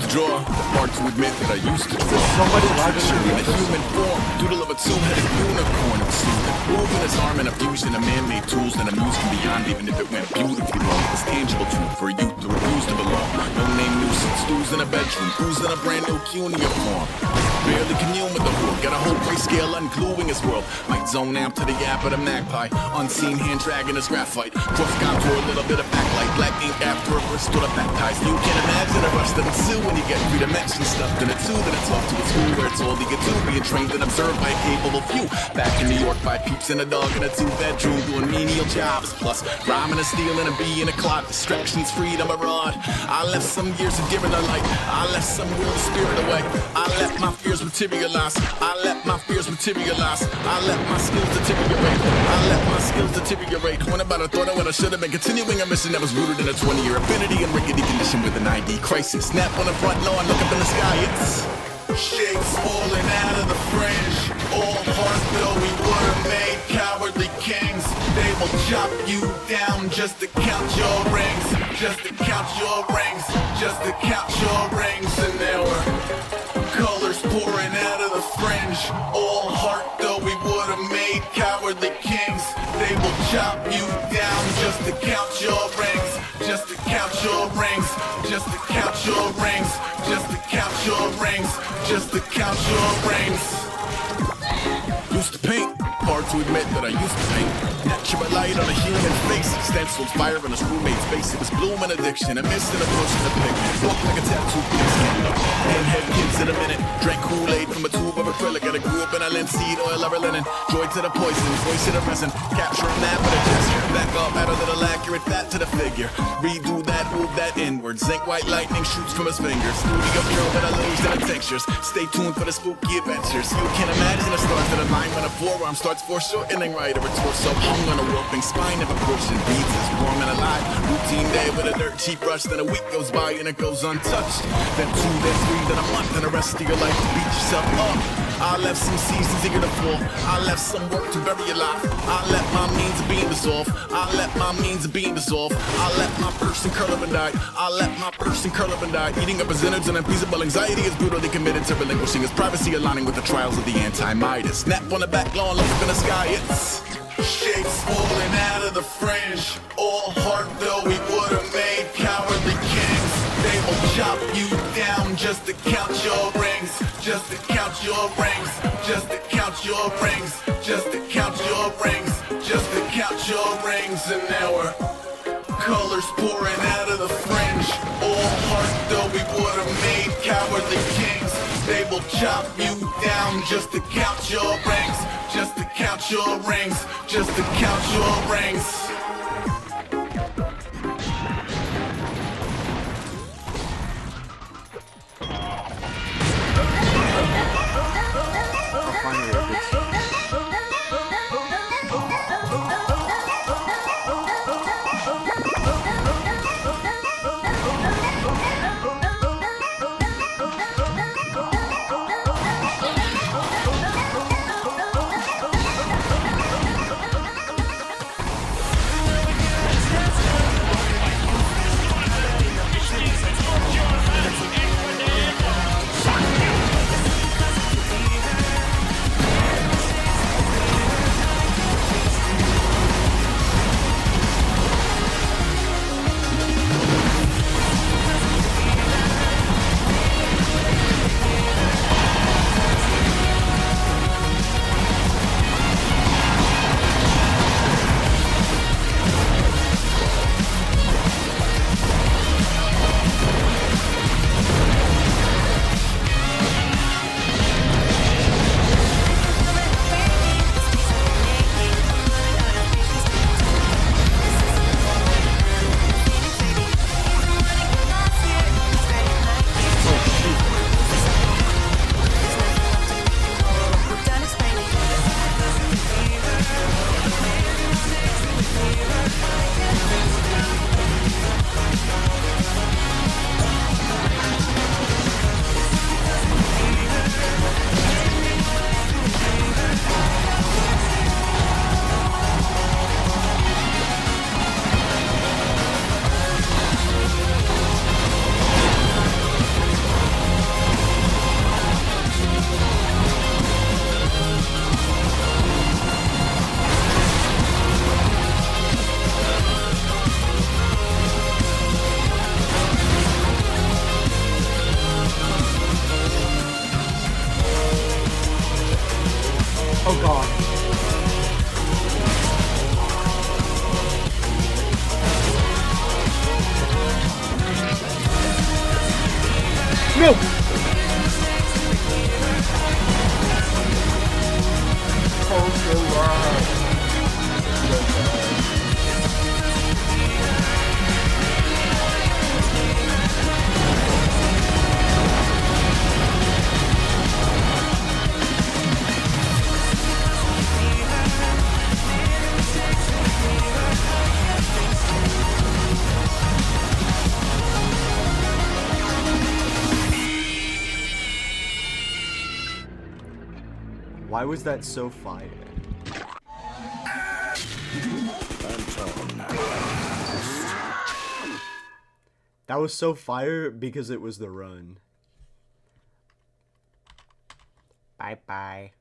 draw. Hard to admit that I used to draw. Somebody logging in a human form, doodle of a two-headed unicorn. Moving his arm in a fusion of man-made tools that I'm using beyond, even if it went beautifully wrong. It was tangible tool for a youth to refuse to belong. No name nuisance, who's in a bedroom, who's in a brand new cuneiform. Barely commune with the world, got a whole grayscale ungluing his world. Might zone amp to the yap of the magpie, unseen hand dragging his graphite. Rough contour, a little bit of backlight, black ink after a burst to the baptized. You can imagine a rush that ensue when you get three-dimension stuff. Then it's two, then it's off to a school where it's all you get to, being trained and observed by a capable few. Back in New York by peeps and a dog in a two-bedroom doing menial jobs. Plus, rhyming and stealing and bee in a clock. Distractions, freedom abroad. I left some years of giving a light. I left some will of spirit away. I let my fears materialize. I let my fears materialize. I let my skills deteriorate. I let my skills deteriorate. When about I thought I would, I should have been continuing a mission that was rooted in a 20-year affinity and rickety condition with an ID crisis. Snap on the front lawn, look up in the sky, it's shapes falling out of the fringe. All heart though we would've made cowardly kings. They will chop you down just to count your rings. Just to count your rings. Just to count your rings. And there were colors pouring out of the fringe. All heart though we would've made cowardly kings. They will chop you down just to count your rings. Just to count your rings. Just to count your rings. Just to count your rings. Just to count your rings. Used to paint, hard to admit that I used to paint. Natural light on a human face, stencils fire in his roommate's face. It was bloom and addiction, a mist and a push in the pigment. Walked like a tattoo piece, head kids in a minute. Drank Kool-Aid from a tube of acrylic. And I grew up in a linseed oil of linen. Joy to the poison, voice to the resin. Capturing that with a gesture. Back up, add a little accurate fat to the figure. Redo that, move that inward. Zinc white lightning shoots from his fingers. Studio drill that I lose in the textures. Stay tuned for the spooky adventures. You can imagine the stars that align when a forearm starts foreshortening right over torso. Hung on a warping spine of a portion. Beats is warm and alive. Routine day with a dirt cheap brush. Then a week goes by and it goes untouched. Then two, then three, then a month, and the rest of your life to beat yourself up. I left some seasons eager to fall. I left some work to bury alive. I let my means of being dissolved. I let my means of being dissolved. I let my person curl up and die. I let my person curl up and die. Eating up his innards and unfeasible anxiety is brutally committed to relinquishing his privacy, aligning with the trials of the anti-Midas. Snap on the back lawn, look up in the sky, it's shapes falling out of the fringe. All heart though we would've made cowardly kings. They will chop you down just to count your rings. Just to count your rings. Just to count your rings. Just to count your rings. Just to count your rings. And there were colors pouring out of the fringe. All heart though we would've made cowardly kings. They will chop you down just to count your rings. Just to count your rings. Just to count your rings. No! Why was that so fire? That was so fire because it was the run. Bye-bye.